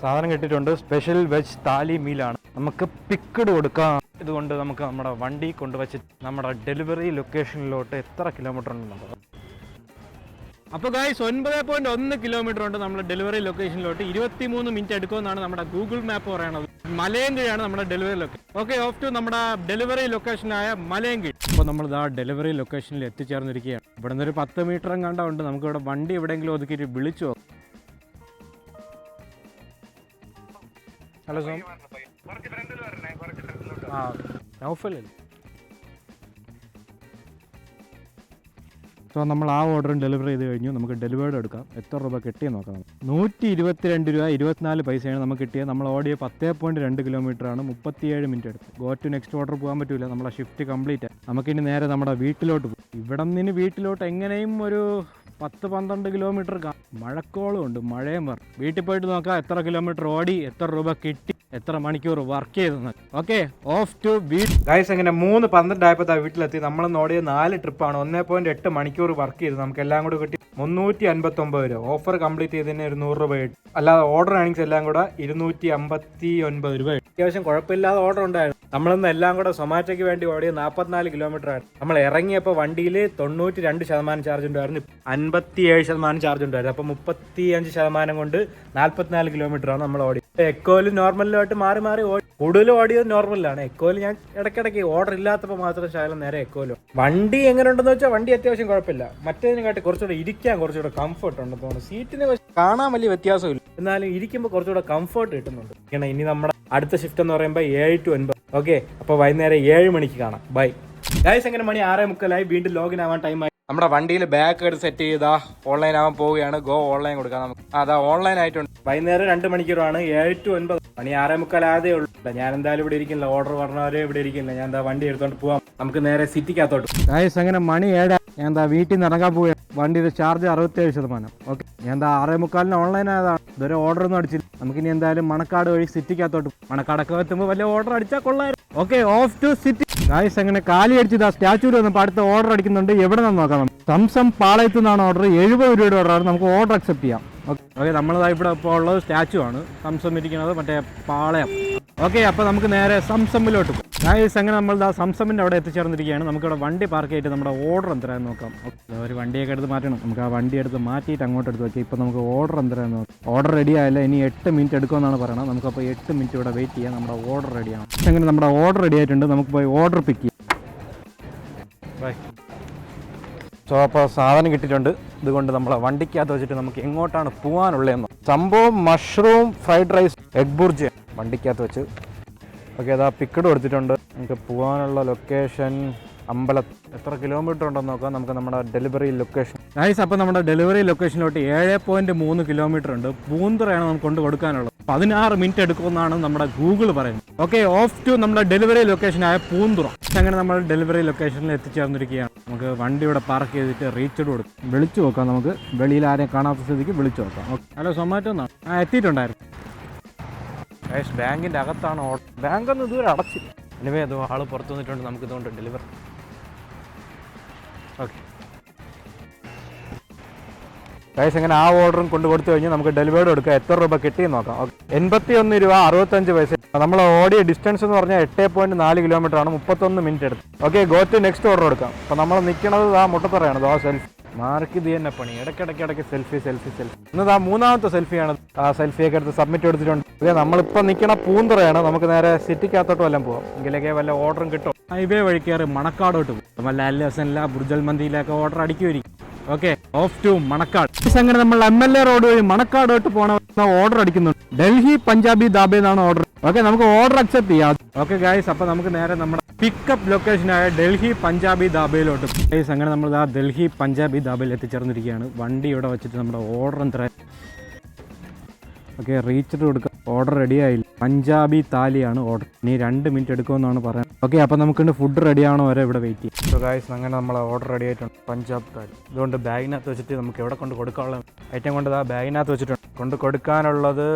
സാധനം കിട്ടിയിട്ടുണ്ട്. സ്പെഷ്യൽ വെജ് താലി മീലാണ്. നമുക്ക് പിക്കഡ് കൊടുക്കാം. ഇതുകൊണ്ട് നമുക്ക് നമ്മുടെ വണ്ടി കൊണ്ടുവച്ച് നമ്മുടെ ഡെലിവറി ലൊക്കേഷനിലോട്ട് എത്ര കിലോമീറ്റർ ഉണ്ടെന്നുള്ളത്. അപ്പോൾ ഗായ്സ് 9.1 കിലോമീറ്റർ ഉണ്ട് നമ്മുടെ ഡെലിവറി ലൊക്കേഷനിലോട്ട്. 23 മിനിറ്റ് എടുക്കുമെന്നാണ് നമ്മുടെ ഗൂഗിൾ മാപ്പ് പറയണത്. മലയൻകീഴാണ് നമ്മുടെ delivery location. Okay, off to നമ്മുടെ ഡെലിവറി ലൊക്കേഷനായ മലയൻകീഴ്. അപ്പോൾ നമ്മൾ ആ ഡെലിവറി ലൊക്കേഷനിൽ എത്തിച്ചേർന്നിരിക്കുകയാണ്. ഇവിടെ നിന്ന് ഒരു 10 മീറ്റർ കണ്ടുണ്ട്. നമുക്ക് ഇവിടെ വണ്ടി എവിടെയെങ്കിലും ഒതുക്കിയിട്ട് വിളിച്ചു നോക്കാം. ഹലോ സോം. ആ നൗഫലല്ലേ. സോ നമ്മൾ ആ ഓർഡറും ഡെലിവറി ചെയ്ത് കഴിഞ്ഞു. നമുക്ക് ഡെലിവേർഡ് എടുക്കാം. എത്ര രൂപ കിട്ടിയെന്ന് നോക്കാം. 122 രൂപ 24 പൈസയാണ് നമുക്ക് കിട്ടിയത്. നമ്മൾ ഓടിയ 10.2 കിലോമീറ്റർ ആണ്. 37 മിനിറ്റ് എടുത്ത്. ഗോ ടു നെക്സ്റ്റ് ഓർഡർ പോകാൻ പറ്റില്ല. നമ്മളെ ഷിഫ്റ്റ് കംപ്ലീറ്റ്. നമുക്കിനി നേരെ നമ്മുടെ വീട്ടിലോട്ട് പോകും. ഇവിടെ നിന്ന് വീട്ടിലോട്ട് എങ്ങനെയും ഒരു 10-12 കിലോമീറ്റർ. മഴക്കോളും ഉണ്ട്, മഴയും വരും. വീട്ടിൽ പോയിട്ട് നോക്കാം എത്ര കിലോമീറ്റർ ഓടി, എത്ര രൂപ കിട്ടി, എത്ര മണിക്കൂർ വർക്ക് ചെയ്തെന്ന്. ഓക്കെ, ഓഫ് ടു വീട്ട്. ഗൈസ് അങ്ങനെ 3:12 ആയപ്പോൾ വീട്ടിലെത്തി. നമ്മൾ ഓടിയ 4 ട്രിപ്പാണ്. 1.8 മണിക്കൂർ വർക്ക് ചെയ്ത് നമുക്ക് എല്ലാം കൂടെ കിട്ടി 359 രൂപ. ഓഫർ കംപ്ലീറ്റ് ചെയ്തതിന് ഒരു 100 രൂപ കിട്ടി. അല്ലാതെ ഓർഡർ ആണെങ്കിൽ എല്ലാം കൂടെ 259 രൂപ കിട്ടി. അത്യാവശ്യം കുഴപ്പമില്ലാതെ ഓർഡർ ഉണ്ടായിരുന്നു. നമ്മളിന്ന് എല്ലാം കൂടെ സൊമാറ്റോയ്ക്ക് വേണ്ടി ഓടിയ 44 കിലോമീറ്റർ ആയിരുന്നു. നമ്മൾ ഇറങ്ങിയപ്പോൾ വണ്ടിയിൽ 92% ചാർജ് ഉണ്ടായിരുന്നു. 57% ചാർജ് ഉണ്ടായിരുന്നു. അപ്പോൾ 35% കൊണ്ട് 44 കിലോമീറ്റർ ആണ് നമ്മൾ ഓടി. എക്കോയിൽ നോർമലിലോട്ട് മാറി മാറി ഓടി. കൂടുതലും ഓടിയത് നോർമലിലാണ്. എക്കോയിൽ ഞാൻ ഇടയ്ക്കിടയ്ക്ക് ഓർഡർ ഇല്ലാത്തപ്പോൾ മാത്രം ശകലം നേരെ എക്കോയിലോ. വണ്ടി എങ്ങനെ ഉണ്ടെന്ന് വെച്ചാൽ വണ്ടി അത്യാവശ്യം കുഴപ്പമില്ല. മറ്റേതിനെക്കാട്ടി കുറച്ചുകൂടെ ഇരിക്കാൻ കുറച്ചുകൂടെ കംഫർട്ട് ഉണ്ടെന്ന് തോന്നുന്നു. സീറ്റിന് കാണാൻ വലിയ വ്യത്യാസമില്ല, എന്നാലും ഇരിക്കുമ്പോൾ കുറച്ചുകൂടെ കംഫർട്ട് കിട്ടുന്നുണ്ട്. ഇനി നമ്മുടെ അടുത്ത ഷിഫ്റ്റ് എന്ന് പറയുമ്പോൾ 7 to 9. ഓക്കെ, അപ്പോൾ വൈകുന്നേരം 7 മണിക്ക് കാണാം. Bye guys. അങ്ങനെ മണി 6:45. വീണ്ടും ലോഗിൻ ആവാൻ ടൈമായി. നമ്മുടെ വണ്ടിയിൽ ബാഗ് എടുത്ത് സെറ്റ് ചെയ്താ ഓൺലൈൻ ആവാൻ പോവുകയാണ്. ഗോ ഓൺലൈൻ കൊടുക്കാം നമുക്ക്. അതാ ഓൺലൈൻ ആയിട്ടുണ്ട്. വൈകുന്നേരം 2 മണിക്കൂറാണ്. 7 to 9. മണി 6:45 ആയതേ ഉള്ളൂ. ഞാൻ എന്തായാലും ഇവിടെ ഇരിക്കില്ല. ഓർഡർ പറഞ്ഞവരെ ഇവിടെ ഇരിക്കില്ല. ഞാൻ എന്താ വണ്ടി എടുത്തോണ്ട് പോവാം. നമുക്ക് നേരെ സിറ്റിക്കകത്തോട്ട്. ഗൈസ് അങ്ങനെ മണി 7. ഞാൻ എന്താ വീട്ടിൽ നിന്ന് ഇറങ്ങാൻ പോവുകയാണ്. വണ്ടിയുടെ ചാർജ് 67%. ഓക്കെ, ഞാൻ എന്താ 6:45 ഓൺലൈൻ ആയതാണ്. ഇതുവരെ ഓർഡർ ഒന്നും അടിച്ചില്ല. നമുക്കിനി എന്തായാലും മണക്കാട് വഴി സിറ്റിക്കകത്തോട്ട്. മണക്കാടൊക്കെ എത്തുമ്പോൾ വലിയ ഓർഡർ അടിച്ചാൽ കൊള്ളായിരുന്നു. Okay, off to city. Guys അങ്ങനെ കാലി അടിച്ചത് സ്റ്റാച്യൂവിൽ വന്നപ്പോൾ അടുത്ത ഓർഡർ അടിക്കുന്നുണ്ട്. എവിടെ നിന്ന് നോക്കാം. സംസം പാളയത്തു നിന്നാണ് ഓർഡർ. 70 രൂപയുടെ ഓർഡറാണ്. നമുക്ക് ഓർഡർ അക്സെപ്റ്റ് ചെയ്യാം. ഓക്കെ, നമ്മളിതാ ഇവിടെ ഇപ്പോൾ ഉള്ളത് സ്റ്റാച്ചു ആണ്. സംസം ഇരിക്കുന്നത് മറ്റേ പാളയം. ഓക്കെ, അപ്പോൾ നമുക്ക് നേരെ സംസമ്മിലോട്ട് പോകും. ഗൈസ് അങ്ങനെ നമ്മൾ സംസമിൻ്റെ അവിടെ എത്തിച്ചേർന്നിരിക്കുകയാണ്. നമുക്കിവിടെ വണ്ടി പാർക്ക് ചെയ്തിട്ട് നമ്മുടെ ഓർഡർ എന്തരാന്ന് നോക്കാം. ഒരു വണ്ടിയൊക്കെ എടുത്ത് മാറ്റണം. നമുക്ക് ആ വണ്ടി എടുത്ത് മാറ്റിയിട്ട് അങ്ങോട്ട് എടുത്ത് നോക്കി. ഇപ്പോൾ നമുക്ക് ഓർഡർ എന്തരാന്ന് നോക്കാം. ഓർഡർ റെഡി ആയില്ല. ഇനി 8 മിനിറ്റ് എടുക്കുമെന്നാണ് പറയുന്നത്. നമുക്കപ്പോൾ 8 മിനിറ്റ് ഇവിടെ വെയിറ്റ് ചെയ്യാം. നമ്മുടെ ഓർഡർ റെഡിയാണ്. അങ്ങനെ നമ്മുടെ ഓർഡർ റെഡി ആയിട്ടുണ്ട്. നമുക്ക് പോയി ഓർഡർ പിക്ക് ചെയ്യാം. ബൈ. സോ അപ്പോൾ സാധനം കിട്ടിയിട്ടുണ്ട്. ഇതുകൊണ്ട് നമ്മളെ വണ്ടിക്കകത്ത് വെച്ചിട്ട് നമുക്ക് എങ്ങോട്ടാണ് പോകാനുള്ളതെന്നോ. സംഭവം mushroom fried rice egg bhurji വണ്ടിക്കകത്ത് വെച്ച്. ഓക്കെ, അതാ പിക്കഡ് കൊടുത്തിട്ടുണ്ട്. നമുക്ക് പോകാനുള്ള ലൊക്കേഷൻ അമ്പലത്ത്. എത്ര കിലോമീറ്റർ ഉണ്ടെന്ന് നോക്കാം. നമുക്ക് നമ്മുടെ ഡെലിവറി ലൊക്കേഷൻ. ഗൈസ് അപ്പോൾ നമ്മുടെ ഡെലിവറി ലൊക്കേഷനിലോട്ട് 7.3 കിലോമീറ്റർ ഉണ്ട്. പൂന്തുറയാണ് നമുക്ക് കൊണ്ട് കൊടുക്കാനുള്ളത്. 16 മിനിറ്റ് എടുക്കുമെന്നാണ് നമ്മുടെ ഗൂഗിൾ പറയുന്നത്. ഓക്കെ, ഓഫ് ടു നമ്മുടെ ഡെലിവറി ലൊക്കേഷനായ പൂന്തുറ. അങ്ങനെ നമ്മൾ ഡെലിവറി ലൊക്കേഷനിൽ എത്തിച്ചേർന്നിരിക്കുകയാണ്. നമുക്ക് വണ്ടി ഇവിടെ പാർക്ക് ചെയ്തിട്ട് റീച്ചഡ് കൊടുക്കും. വിളിച്ചു നോക്കാം. നമുക്ക് വെളിയിൽ ആരെയും കാണാത്ത സ്ഥിതിക്ക് വിളിച്ചു നോക്കാം. ഓക്കെ, ഹലോ സൊമാറ്റോ എന്നാണ്. എത്തിയിട്ടുണ്ടായിരുന്നു. ഗൈസ് ബാങ്കിൻ്റെ അകത്താണ് ഓർഡർ. ബാങ്കൊന്നും ഇതുവരെ അടച്ചില്ല. എനിവേ അതോ ആൾ പുറത്തു വന്നിട്ടുണ്ട്, നമുക്ക് ഇതുകൊണ്ട് ഡെലിവർ. ഓക്കെ ഗൈസ്, അങ്ങനെ ആ ഓർഡറും കൊണ്ട് കൊടുത്തു കഴിഞ്ഞാൽ നമുക്ക് ഡെലിവേർഡ് കൊടുക്കാം. എത്ര രൂപ കിട്ടിയെന്ന് നോക്കാം. ഓക്കെ, 81 രൂപ 65 പൈസ. നമ്മൾ ഓടിയ ഡിസ്റ്റൻസ് എന്ന് പറഞ്ഞാൽ 8.4 കിലോമീറ്റർ ആണ്, 31 മിനിറ്റ് എടുത്ത്. Okay, go to next order കൊടുക്കാം. അപ്പോൾ നമ്മൾ നിൽക്കുന്നത് ആ മുട്ടത്തറയാണ്. ആ സെൽഫി മാർക്ക് ഇത് തന്നെ പണി, ഇടയ്ക്കിടയ്ക്ക് സെൽഫി. ഇന്നത് ആ മൂന്നാമത്തെ സെൽഫിയാണ്. ആ സെൽഫിയൊക്കെ എടുത്ത് സബ്മിറ്റ് കൊടുത്തിട്ടുണ്ട്. ഓക്കെ, നമ്മളിപ്പോൾ നിൽക്കണ പൂന്തറയാണ്. നമുക്ക് നേരെ സിറ്റിക്കകത്തോട്ട് വല്ലതും പോകാം, എങ്കിലൊക്കെ വല്ല ഓർഡറും കിട്ടും. ഹൈവേ വഴി കയറി മണക്കാടോട്ട് പോകും. വല്ല അല്ലസനില ബുർജൽ മന്തിയിലൊക്കെ ഓർഡർ അടിക്കുമായിരിക്കും. Okay, off to Manakkad. അങ്ങനെ നമ്മൾ MLA റോഡ് വഴി മണക്കാടോട്ട് പോകണ ഓർഡർ അടിക്കുന്നുണ്ട്. ഡൽഹി പഞ്ചാബി ദാബേ എന്നാണ് ഓർഡർ. ഓക്കെ, നമുക്ക് ഓർഡർ അക്സെപ്റ്റ് ചെയ്യാം. ഓക്കെ ഗൈസ്, അപ്പോൾ നമുക്ക് നേരെ നമ്മുടെ പിക്കപ്പ് ലൊക്കേഷനായ ഡൽഹി പഞ്ചാബി ദാബയിലോട്ട്. ഗൈസ്, അങ്ങനെ നമ്മൾ ആ ഡൽഹി പഞ്ചാബി ദാബയിൽ എത്തിച്ചേർന്നിരിക്കുകയാണ്. വണ്ടി ഇവിടെ വെച്ചിട്ട് നമ്മുടെ ഓർഡർ എത്ര. ഓക്കെ, റീച്ചിട്ട് കൊടുക്കുക. ഓർഡർ റെഡി ആയില്ല. പഞ്ചാബി താലിയാണ് ഓർഡർ. ഇനി 2 മിനിറ്റ് എടുക്കുമെന്നാണ് പറയുന്നത്. ഓക്കെ, അപ്പോൾ നമുക്ക് ഫുഡ് റെഡി ആണോ വരെ ഇവിടെ വെയിറ്റ് ചെയ്യും. സോ ഗൈസ്, അങ്ങനെ നമ്മൾ ഓർഡർ റെഡി ആയിട്ടുണ്ട്. പഞ്ചാബ് താലി. ഇതുകൊണ്ട് ബാഗിനകത്ത് വെച്ചിട്ട് നമുക്ക് എവിടെ കൊണ്ട് കൊടുക്കാനുള്ള ഐറ്റം കൊണ്ട് ആ ബാഗിനകത്ത് വെച്ചിട്ടുണ്ട്. കൊണ്ട് കൊടുക്കാനുള്ളത്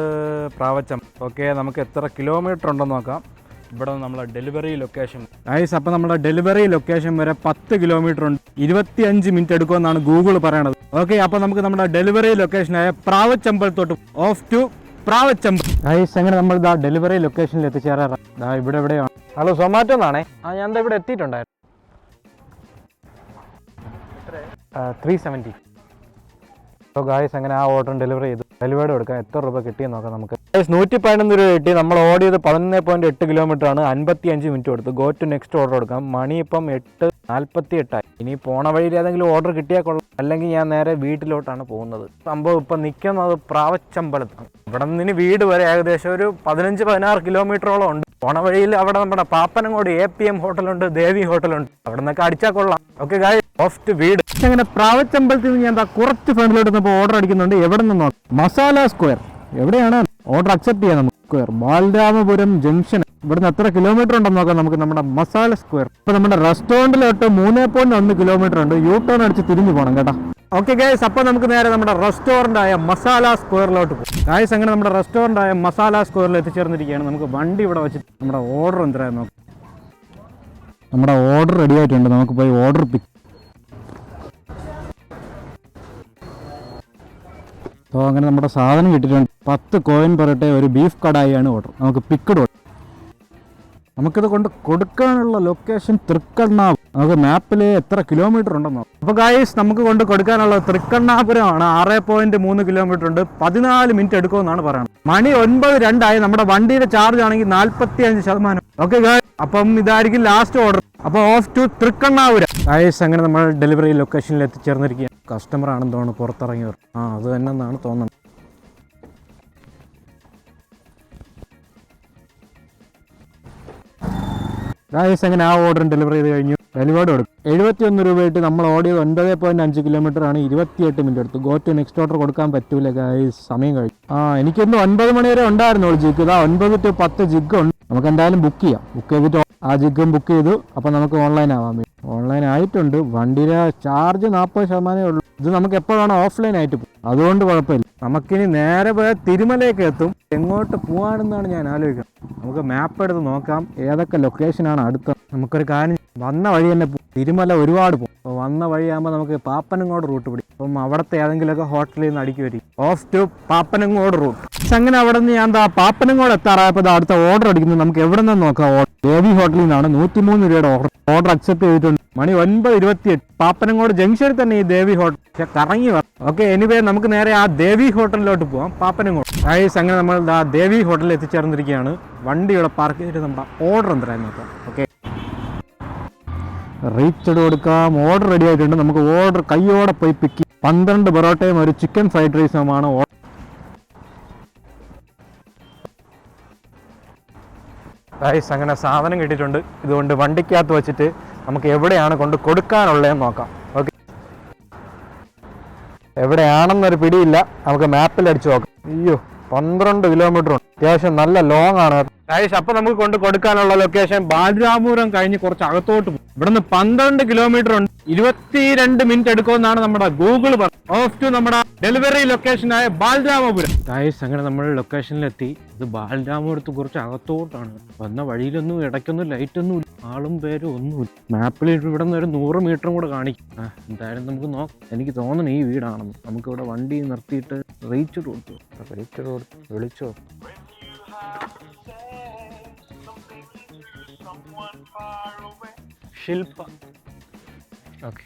പ്രാവച്ചം. ഓക്കെ, നമുക്ക് എത്ര കിലോമീറ്റർ ഉണ്ടെന്ന് നോക്കാം. ഇവിടെ നമ്മളെ ഡെലിവറി ലൊക്കേഷൻ. ഗൈസ്, അപ്പോൾ നമ്മുടെ ഡെലിവറി ലൊക്കേഷൻ വരെ 10 കിലോമീറ്റർ ഉണ്ട്. 25 മിനിറ്റ് എടുക്കുമെന്നാണ് ഗൂഗിൾ പറയണത്. ഓക്കെ, അപ്പോൾ നമുക്ക് നമ്മുടെ ഡെലിവറി ലൊക്കേഷനായ പ്രാവച്ചമ്പലത്തോട്ട് ഓഫ് ടു പ്രാവച്ചമ്പൽ. ഗൈസ്, അങ്ങനെ നമ്മൾ ഇതാ ഡെലിവറി ലൊക്കേഷനിൽ എത്തിച്ചേരാറാണ്. ഇവിടെ എവിടെയാണ്. ഹലോ, സൊമാറ്റോ എന്നാണേ. ഞാൻ എന്താ ഇവിടെ എത്തിയിട്ടുണ്ടായിരുന്നു. 370. സോ ഗായ്സ്, അങ്ങനെ ആ ഓർഡർ ഡെലിവറി ചെയ്തു. ഡെലിവേർഡ് കൊടുക്കാം. എത്ര രൂപ കിട്ടിയെന്ന് നോക്കാം നമുക്ക്. ഗായ്സ്, 111 രൂപ കിട്ടി. നമ്മൾ ഓടിയത് 11.8 കിലോമീറ്റർ ആണ്. 55 മിനിറ്റ് കൊടുത്തു. ഗോ ടു നെക്സ്റ്റ് ഓർഡർ കൊടുക്കാം. മണി ഇപ്പം 8:48. ഇനി പോണ വഴിയിൽ ഏതെങ്കിലും ഓർഡർ കിട്ടിയാൽ കൊള്ളാം, അല്ലെങ്കിൽ ഞാൻ നേരെ വീട്ടിലോട്ടാണ് പോകുന്നത്. സംഭവം ഇപ്പം നിൽക്കുന്നത് പ്രാവച്ചമ്പലത്താണ്. ഇവിടെ നിന്ന് വീട് വരെ ഏകദേശം ഒരു 15-16 കിലോമീറ്ററോളം ഉണ്ട്. പോണ വഴിയിൽ അവിടെ നമ്മുടെ പാപ്പനങ്ങോട് APM ഹോട്ടലുണ്ട്, ദേവി ഹോട്ടലുണ്ട്. അവിടെ നിന്നൊക്കെ അടിച്ചാൽ കൊള്ളാം. ഓക്കെ ഗായ്സ്, ഓഫ് ടു വീട്. അങ്ങനെ പ്രാവച്ചമ്പലത്തിൽ നിന്ന് ഞാൻ കുറച്ച് ഫ്രണ്ടിലോട്ട് നിന്നപ്പോൾ ഓർഡർ അടിക്കുന്നുണ്ട്. എവിടെ നിന്ന് നോക്കാം. മസാല സ്ക്വയർ എവിടെയാണ് ഓർഡർ അക്സെപ്റ്റ് ചെയ്യാൻ. നമുക്ക് സ്ക്വയർ ബാലരാമപുരം ജംഗ്ഷൻ. ഇവിടുന്ന് എത്ര കിലോമീറ്റർ ഉണ്ടെന്ന് നോക്കാം നമുക്ക്. നമ്മുടെ മസാല സ്ക്വയർ. ഇപ്പൊ നമ്മുടെ റെസ്റ്റോറന്റിലോട്ട് 3.1 കിലോമീറ്റർ ഉണ്ട്. യൂ ടേൺ അടിച്ച് തിരിഞ്ഞു പോകണം കേട്ടോ. ഓക്കെ ഗൈസ്, അപ്പോൾ നമുക്ക് നേരെ നമ്മുടെ റെസ്റ്റോറന്റ് ആയ മസാല സ്ക്വയറിലോട്ട് പോകും. ഗൈസ്, അങ്ങനെ നമ്മുടെ റെസ്റ്റോറന്റ് ആയ മസാല സ്ക്വയറിൽ എത്തിച്ചേർന്നിരിക്കുകയാണ്. നമുക്ക് വണ്ടി ഇവിടെ വെച്ചിട്ട് നമ്മുടെ ഓർഡർ എന്തായാലും നോക്കാം. നമ്മുടെ ഓർഡർ റെഡി ആയിട്ടുണ്ട്. നമുക്ക് പോയി ഓർഡർ പിക്ക്. അപ്പോൾ അങ്ങനെ നമ്മുടെ സാധനം കിട്ടിയിട്ടുണ്ട്. 10 കോയിൻ പൊറോട്ട, ഒരു ബീഫ് കടായിയാണ് ഓർഡർ. നമുക്ക് പിക്കഡ് ഓർഡർ. നമുക്കിത് കൊണ്ട് കൊടുക്കാനുള്ള ലൊക്കേഷൻ തൃക്കണ്ണാപുരം. നമുക്ക് മാപ്പിൽ എത്ര കിലോമീറ്റർ ഉണ്ടെന്നോ. അപ്പോൾ ഗൈസ്, നമുക്ക് കൊണ്ട് കൊടുക്കാനുള്ള തൃക്കണ്ണാപുരമാണ്. 6.3 കിലോമീറ്റർ ഉണ്ട്. 14 മിനിറ്റ് എടുക്കുമെന്നാണ് പറയുന്നത്. മണി 9:02 ആയി. നമ്മുടെ വണ്ടിയുടെ ചാർജ് ആണെങ്കിൽ 45%. ഓക്കെ ഗൈസ്, അപ്പം ഇതായിരിക്കും ലാസ്റ്റ് ഓർഡർ. അപ്പോൾ ഓഫ് ടു തൃക്കണ്ണാപുരം. ഗൈസ്, അങ്ങനെ നമ്മൾ ഡെലിവറി ലൊക്കേഷനിൽ എത്തിച്ചേർന്നിരിക്കുകയാണ്. കസ്റ്റമർ ആണെന്ന് തോന്നുന്നു പുറത്തിറങ്ങിയവർ. അത് തന്നെ എന്നാണ് തോന്നുന്നത്. ഗൈസ്, അങ്ങനെ ആ ഓർഡർ ഡെലിവറി ചെയ്ത് കഴിഞ്ഞു. ഡെലിവേർഡ് കൊടുക്കും. 71 രൂപയായിട്ട് നമ്മൾ ഓടിയത് 9.5 കിലോമീറ്റർ ആണ്. 28 മിനിറ്റ് എടുത്തു. ഗോ ടു നെക്സ്റ്റ് ഓർഡർ കൊടുക്കാൻ പറ്റൂല ഗൈസ്, സമയം കഴിഞ്ഞു. എനിക്കൊന്ന് 9 മണി വരെ ഉണ്ടായിരുന്നുള്ളൂ ജിഗ്. 9 to 10 ജിഗ് ഉണ്ട്. നമുക്ക് എന്തായാലും ബുക്ക് ചെയ്യാം. ബുക്ക് ചെയ്തിട്ട് ആ ജിഗും ബുക്ക് ചെയ്തു. അപ്പോൾ നമുക്ക് ഓൺലൈൻ ആവാൻ പറ്റും. ഓൺലൈൻ ആയിട്ടുണ്ട്. വണ്ടിയുടെ ചാർജ് 40% ഉള്ളൂ. ഇത് നമുക്ക് എപ്പോഴാണ് ഓഫ്ലൈൻ ആയിട്ട് പോകും. അതുകൊണ്ട് കുഴപ്പമില്ല. നമുക്കിനി നേരെ പോയാൽ തിരുമലയൊക്കെ എത്തും. എങ്ങോട്ട് പോകാനെന്നാണ് ഞാൻ ആലോചിക്കുന്നത്. നമുക്ക് മാപ്പ് എടുത്ത് നോക്കാം ഏതൊക്കെ ലൊക്കേഷനാണ് അടുത്ത്. നമുക്കൊരു കാര്യം, വന്ന വഴി തന്നെ പോകും. തിരുമല ഒരുപാട് പോകും. അപ്പോൾ വന്ന വഴിയാകുമ്പോൾ നമുക്ക് പാപ്പനങ്ങോട് റൂട്ട് പിടിക്കും. അപ്പം അവിടുത്തെ ഏതെങ്കിലുമൊക്കെ ഹോട്ടലിൽ നിന്ന് അടിക്കി വരും. Off to Pappanamcode route. അങ്ങനെ അവിടെ നിന്ന് ഞാൻ പാപ്പനങ്ങോട് എത്താറായപ്പോൾ അടുത്ത ഓർഡർ അടിക്കുന്നത്. നമുക്ക് എവിടെ നിന്ന് നോക്കാം. ദേവി ഹോട്ടലിൽ നിന്നാണ്. 103 രൂപയുടെ ഓർഡർ അക്സെപ്റ്റ് ചെയ്തിട്ടുണ്ട്. മണി 9:28. പാപ്പനങ്ങോട് ജംഗ്ഷനിൽ തന്നെ ഈ ദേവി ഹോട്ടൽ. പക്ഷെ കറങ്ങി വരണം. ഓക്കെ, എനിവേ നമുക്ക് നേരെ ആ ദേവി ഹോട്ടലിലോട്ട് പോകാം. പാപ്പനങ്ങോട്. ഗൈസ്, അങ്ങനെ നമ്മൾ ആ ദേവി ഹോട്ടലിൽ എത്തിച്ചേർന്നിരിക്കുകയാണ്. വണ്ടിയുടെ പാർക്ക് ചെയ്തിട്ട് നമ്മുടെ ഓർഡർ എന്തായാലും നോക്കാം. ഓക്കെ, റീച്ച് കൊടുക്കാം. ഓർഡർ റെഡി ആയിട്ടുണ്ട്. നമുക്ക് ഓർഡർ കയ്യോടെ പോയി പിക്ക്. 12 പൊറോട്ടയും ഒരു ചിക്കൻ ഫ്രൈഡ് റൈസുമാണ് ഓർഡർ. ഗൈസ്, അങ്ങനെ സാധനം കിട്ടിയിട്ടുണ്ട്. ഇതുകൊണ്ട് വണ്ടിക്കകത്ത് വെച്ചിട്ട് നമുക്ക് എവിടെയാണ് കൊണ്ട് കൊടുക്കാനുള്ളതെന്ന് നോക്കാം. ഓക്കെ, എവിടെയാണെന്നൊരു പിടിയില്ല. നമുക്ക് മാപ്പിൽ അടിച്ചു നോക്കാം. അയ്യോ, 12 കിലോമീറ്റർ ഉണ്ട്. അത്യാവശ്യം നല്ല ലോങ് ആണ്. ഗൈസ് അപ്പൊ നമുക്ക് കൊണ്ട് കൊടുക്കാനുള്ള ലൊക്കേഷൻ ബാലരാമപുരം കഴിഞ്ഞ് കുറച്ച് അകത്തോട്ട് പോകും. ഇവിടുന്ന് 12 കിലോമീറ്റർ ഉണ്ട്. 22 മിനിറ്റ് എടുക്കുമെന്നാണ് നമ്മുടെ ഗൂഗിൾ പറഞ്ഞത്. ഓഫ് ടു നമ്മുടെ ഡെലിവറി ലൊക്കേഷനായ ബാലരാമപുരം. ഗൈസ് അങ്ങനെ നമ്മൾ ലൊക്കേഷനിലെത്തി. ഇത് ബാലരാമപുരത്ത് കുറച്ച് അകത്തോട്ടാണ്. വന്ന വഴിയിലൊന്നും ഇടയ്ക്കൊന്നും ലൈറ്റൊന്നും ഇല്ല, ആളും പേരും ഒന്നുമില്ല. മാപ്പിൽ ഇവിടെ നിന്ന് ഒരു 100 മീറ്ററും കൂടെ കാണിക്കും. എന്തായാലും നമുക്ക് നോക്കാം. എനിക്ക് തോന്നുന്നു ഈ വീടാണെന്ന്. നമുക്ക് ഇവിടെ വണ്ടി നിർത്തിയിട്ട് റീച്ച് കൊടുത്തു. വിളിച്ചോ? ശില്പ. ഓക്കെ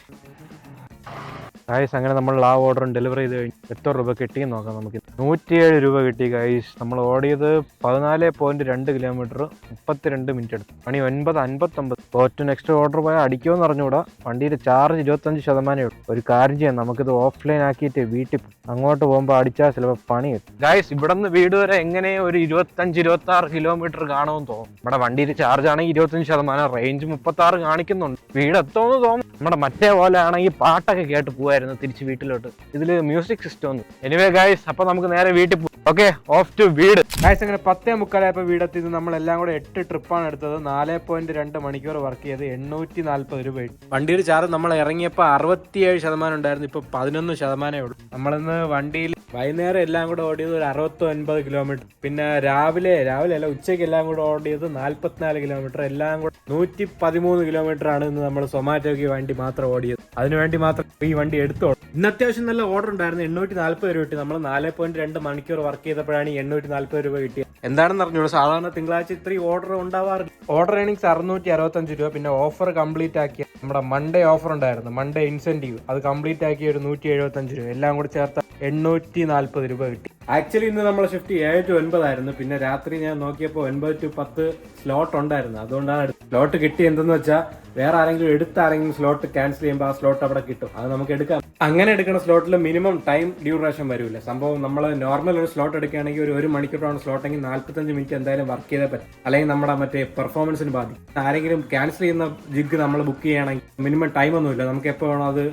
ഗൈസ് അങ്ങനെ നമ്മൾ ആ ഓർഡറും ഡെലിവറി ചെയ്ത് കഴിഞ്ഞു. എത്ര രൂപ കിട്ടിയെന്ന് നോക്കാം. നമുക്ക് 107 രൂപ കിട്ടി ഗൈസ്. നമ്മൾ ഓടിയത് 14.2 കിലോമീറ്റർ, 32 മിനിറ്റ് എടുത്തു. മണി 9:59. ടു നെക്സ്റ്റ് ഓർഡർ പോയാൽ അടിക്കുമെന്ന് അറിഞ്ഞുകൂടാ. വണ്ടിയുടെ ചാർജ് 25% ഉള്ളൂ. ഒരു കാര്യം ചെയ്യാം, നമുക്കിത് ഓഫ്ലൈൻ ആക്കിയിട്ട് വീട്ടിൽ അങ്ങോട്ട് പോകുമ്പോൾ അടിച്ചാൽ ചിലപ്പോൾ പണി കിട്ടും. ഗൈസ് ഇവിടെ നിന്ന് വീട് വരെ എങ്ങനെ ഒരു 25-26 കിലോമീറ്റർ കാണുമെന്ന് തോന്നും. നമ്മുടെ വണ്ടിയുടെ ചാർജ് ആണെങ്കിൽ 25%, റേഞ്ച് 36 കാണിക്കുന്നുണ്ട്. വീട് എത്തുമെന്ന് തോന്നും. നമ്മുടെ മറ്റേ പോലെ ആണെങ്കിൽ പാട്ടൊക്കെ കേട്ട് പോവായിരുന്നു തിരിച്ച് വീട്ടിലോട്ട്. ഇതില് മ്യൂസിക് സിസ്റ്റം ഒന്നും. എനിവേ ഗൈസ് അപ്പൊ നമുക്ക് നേരെ വീട്ടിൽ പോകും. ഓക്കെ, ഓഫ് ടു വീട്. ഗൈസ് അങ്ങനെ 10:45 വീടെത്തി. നമ്മളെല്ലാം കൂടെ 8 ട്രിപ്പാണ് എടുത്തത്. 4.2 മണിക്കൂർ വർക്ക് ചെയ്ത് 840 രൂപ. വണ്ടിയുടെ ചാർജ് നമ്മൾ ഇറങ്ങിയപ്പോൾ 67% ഉണ്ടായിരുന്നു. ഇപ്പൊ 11% ഉള്ളൂ. നമ്മളിന്ന് വണ്ടിയിൽ വൈകുന്നേരം എല്ലാം കൂടെ ഓടിയത് ഒരു 69 കിലോമീറ്റർ. പിന്നെ രാവിലെ അല്ല ഉച്ചയ്ക്ക് എല്ലാം കൂടെ ഓടിയത് 44 കിലോമീറ്റർ. എല്ലാം കൂടെ 113 കിലോമീറ്റർ ആണ് ഇന്ന് നമ്മൾ സൊമാറ്റോയ്ക്ക് വേണ്ടി മാത്രം ഓടിയത്. അതിനുവേണ്ടി മാത്രം ഈ വണ്ടി എടുത്തോളൂ. ഇന്ന് അത്യാവശ്യം നല്ല ഓർഡർ ഉണ്ടായിരുന്നു. 840 രൂപ കിട്ടി. നമ്മൾ 4.2 മണിക്കൂർ വർക്ക് ചെയ്തപ്പോഴാണ് 840 രൂപ കിട്ടിയത്. എന്താണെന്ന് അറിഞ്ഞോളൂ, സാധാരണ തിങ്കളാഴ്ച ഇത്രയും ഓർഡർ ഉണ്ടാവാറില്ല. ഓർഡർ ഏണിങ്സ് 665 രൂപ. പിന്നെ ഓഫർ കംപ്ലീറ്റ് ആക്കിയ നമ്മുടെ മൺഡേ ഓഫർ ഉണ്ടായിരുന്നു, മൺഡേ ഇൻസെന്റീവ്, അത് കംപ്ലീറ്റ് ആക്കിയ ഒരു 175 രൂപ. എല്ലാം കൂടെ ചേർത്ത് 840 രൂപ കിട്ടി. ആക്ച്വലി ഇന്ന് നമ്മളെ ഷിഫ്റ്റ് 7 to 9 ആയിരുന്നു. പിന്നെ രാത്രി ഞാൻ നോക്കിയപ്പോൾ 9 to 10 സ്ലോട്ട് ഉണ്ടായിരുന്നു. അതുകൊണ്ടാണ് സ്ലോട്ട് കിട്ടി. എന്തെന്ന് വെച്ചാൽ വേറെ ആരെങ്കിലും സ്ലോട്ട് ക്യാൻസൽ ചെയ്യുമ്പോൾ ആ സ്ലോട്ട് അവിടെ കിട്ടും. അത് നമുക്ക് എടുക്കാം. അങ്ങനെ എടുക്കുന്ന സ്ലോട്ടിൽ മിനിമം ടൈം ഡ്യൂറേഷൻ വരില്ല. സംഭവം നമ്മൾ നോർമൽ ഒരു സ്ലോട്ട് എടുക്കുകയാണെങ്കിൽ ഒരു മണിക്കൂറാണ് സ്ലോട്ട് എങ്കിൽ 45 മിനിറ്റ് എന്തായാലും വർക്ക് ചെയ്തേ പറ്റും. അല്ലെങ്കിൽ നമ്മുടെ മറ്റേ പെർഫോമൻസിന് ബാധിക്കും. ആരെങ്കിലും ക്യാൻസൽ ചെയ്യുന്ന ജിഗ് നമ്മൾ ബുക്ക് ചെയ്യുകയാണെങ്കിൽ മിനിമം ടൈം ഒന്നുമില്ല, നമുക്ക് എപ്പോൾ വേണോ അത്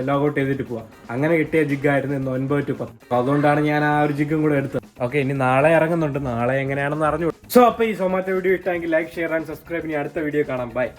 ലോഗൗട്ട് ചെയ്തിട്ട് പോവാം. അങ്ങനെ കിട്ടിയ ജിഗായിരുന്നു ഇന്ന് 9 to 10. അപ്പൊ അതുകൊണ്ടാണ് ഞാൻ ആ ഒരു ജിഗും കൂടെ എടുത്തത്. ഓക്കെ, ഇനി നാളെ ഇറങ്ങുന്നുണ്ട്. നാളെ എങ്ങനെയാണെന്ന് അറിഞ്ഞു. സോ അപ്പൊ ഈ സൊമാറ്റോ വീഡിയോ ഇഷ്ടമെങ്കിൽ ലൈക്ക്, ഷെയർ ആൻഡ് സബ്സ്ക്രൈബ്. ഇനി അടുത്ത വീഡിയോ കാണാം. ബൈ.